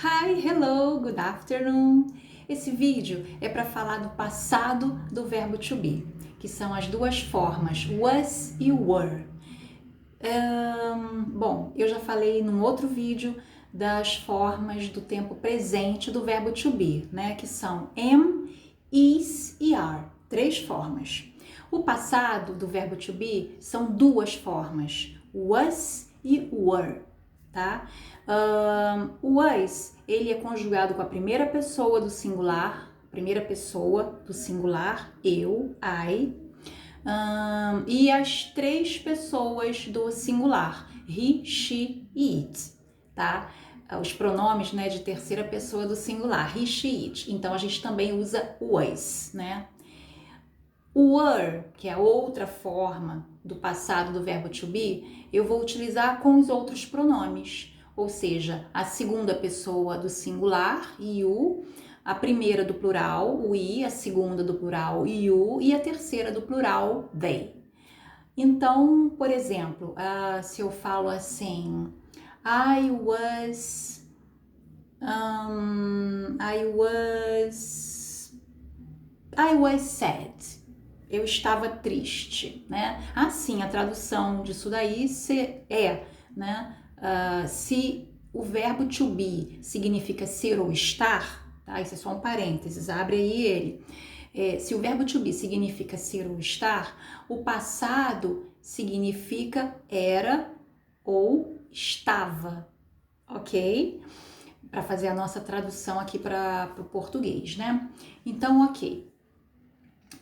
Hi, hello, good afternoon. Esse vídeo é para falar do passado do verbo to be, que são as duas formas, was e were. Bom, eu já falei num outro vídeo das formas do tempo presente do verbo to be, né? Que são am, is e are. 3 formas. O passado do verbo to be são 2 formas, was e were, tá? O was, ele é conjugado com a primeira pessoa do singular, eu, I, e as 3 pessoas do singular, he, she e it, tá? Os pronomes, né, de terceira pessoa do singular, he, she, it. Então a gente também usa was, né? O were, que é a outra forma do passado do verbo to be, eu vou utilizar com os outros pronomes, ou seja, a segunda pessoa do singular, you, a primeira do plural, we, a segunda do plural, you, e a terceira do plural, they. Então, por exemplo, se eu falo assim, I was sad. Eu estava triste, né? Assim, a tradução disso daí é, né? Se o verbo to be significa ser ou estar, tá? Isso é só um parênteses, abre aí ele. Se o verbo to be significa ser ou estar, o passado significa era ou estava, ok? Para fazer a nossa tradução aqui para o português, né? Então, ok.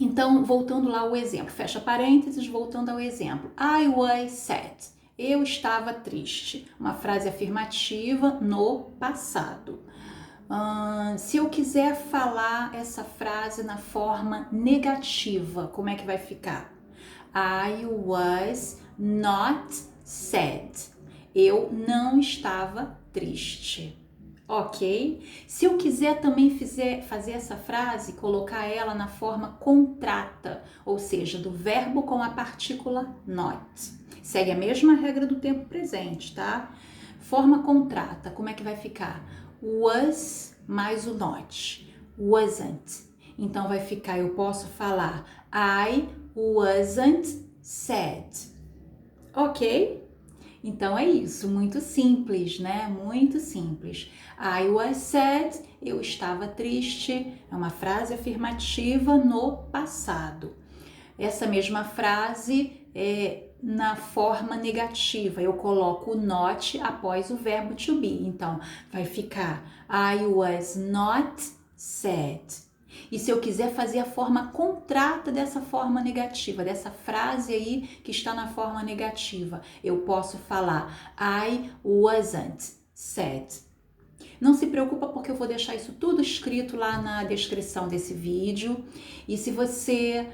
Então, voltando lá ao exemplo, fecha parênteses, voltando ao exemplo. I was sad. Eu estava triste. Uma frase afirmativa no passado. Se eu quiser falar essa frase na forma negativa, como é que vai ficar? I was not sad. Eu não estava triste. Ok? Se eu quiser também fazer essa frase, colocar ela na forma contrata, ou seja, do verbo com a partícula not. Segue a mesma regra do tempo presente, tá? Forma contrata, como é que vai ficar? Was mais o not. Wasn't. Então vai ficar, eu posso falar I wasn't sad. Ok? Então é isso, muito simples, né? Muito simples. I was sad, eu estava triste, é uma frase afirmativa no passado. Essa mesma frase é na forma negativa, eu coloco o not após o verbo to be. Então vai ficar I was not sad. E se eu quiser fazer a forma contrata dessa forma negativa, dessa frase aí que está na forma negativa, eu posso falar I wasn't sad. Não se preocupa porque eu vou deixar isso tudo escrito lá na descrição desse vídeo. E se você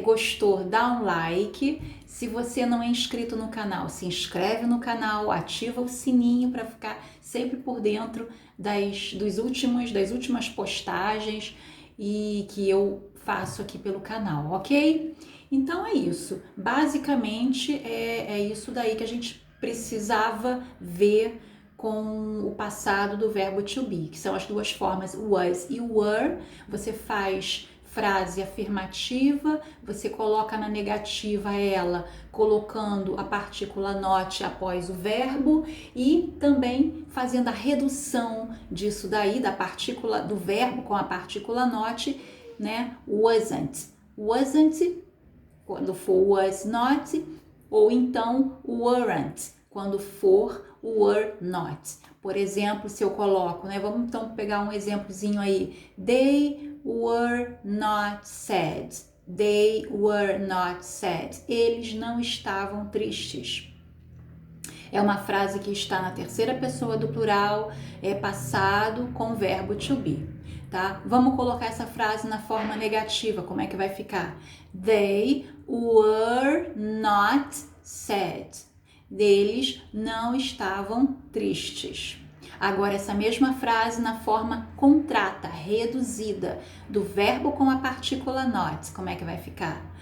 gostou, dá um like. Se você não é inscrito no canal, se inscreve no canal, ativa o sininho para ficar sempre por dentro das últimas postagens e que eu faço aqui pelo canal, ok? Então é isso. Basicamente é isso daí que a gente precisava ver com o passado do verbo to be, que são as 2 formas, was e were. Você faz frase afirmativa, você coloca na negativa ela colocando a partícula not após o verbo e também fazendo a redução disso daí, da partícula do verbo com a partícula not, né? Wasn't. Wasn't, quando for was not, ou então weren't, quando for were not. Por exemplo, se eu coloco, né? Vamos então pegar um exemplozinho aí. They were not sad. They were not sad. Eles não estavam tristes. É uma frase que está na terceira pessoa do plural, é passado com o verbo to be, tá? Vamos colocar essa frase na forma negativa, como é que vai ficar? They were not sad. Deles não estavam tristes. Agora, essa mesma frase na forma contrata, reduzida, do verbo com a partícula not, como é que vai ficar?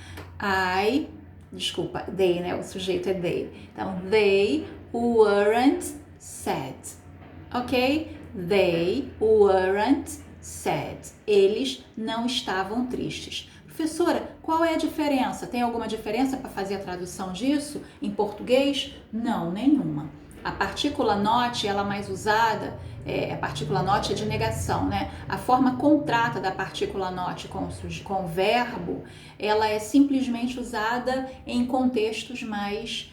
They, né? O sujeito é they. Então, they weren't sad. Ok? They weren't sad. Eles não estavam tristes. Professora, qual é a diferença? Tem alguma diferença para fazer a tradução disso em português? Não, nenhuma. A partícula not, ela mais usada, a partícula not é de negação, né? A forma contrata da partícula not com o verbo, ela é simplesmente usada em contextos mais,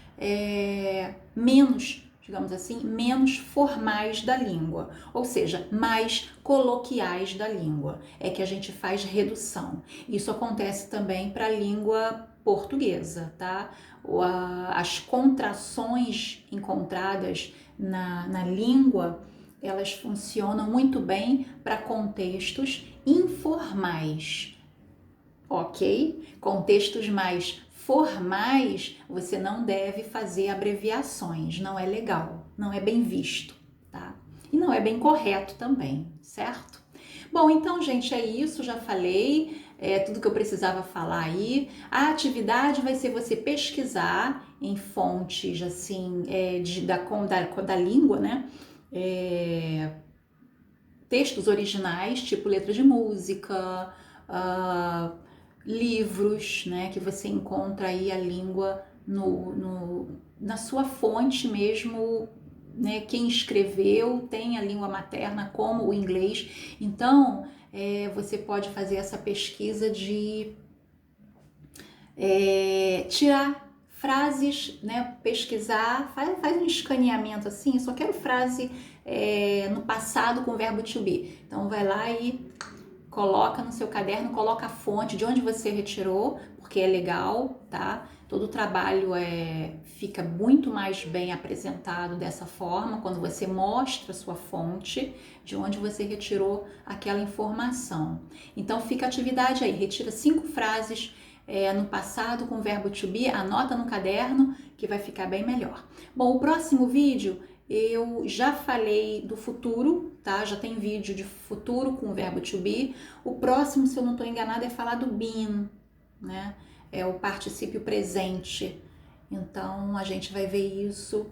menos, digamos assim, menos formais da língua, ou seja, mais coloquiais da língua. É que a gente faz redução. Isso acontece também para a língua portuguesa, tá? As contrações encontradas na língua, elas funcionam muito bem para contextos informais, ok? Contextos mais formais, você não deve fazer abreviações, não é legal, não é bem visto, tá? E não é bem correto também, certo? Bom, então, gente, é isso, já falei tudo que eu precisava falar aí. A atividade vai ser você pesquisar em fontes, assim, da língua, né? Textos originais, tipo letra de música, livros, né, que você encontra aí a língua na sua fonte mesmo, né, quem escreveu tem a língua materna como o inglês, então você pode fazer essa pesquisa de tirar frases, né, pesquisar, faz um escaneamento assim, só quero frase no passado com o verbo to be, então vai lá e coloca no seu caderno, coloca a fonte de onde você retirou, porque é legal, tá? Todo o trabalho fica muito mais bem apresentado dessa forma, quando você mostra a sua fonte, de onde você retirou aquela informação. Então fica a atividade aí, retira 5 frases no passado com o verbo to be, anota no caderno que vai ficar bem melhor. Bom, o próximo vídeo eu já falei do futuro, tá? Já tem vídeo de futuro com o verbo to be. O próximo, se eu não estou enganada, é falar do been, né? É o particípio presente. Então, a gente vai ver isso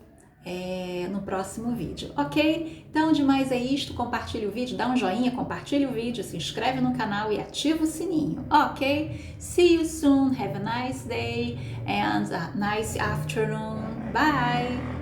no próximo vídeo, ok? Então, de mais é isto. Compartilhe o vídeo, dá um joinha, compartilhe o vídeo, se inscreve no canal e ativa o sininho, ok? See you soon, have a nice day and a nice afternoon. Bye!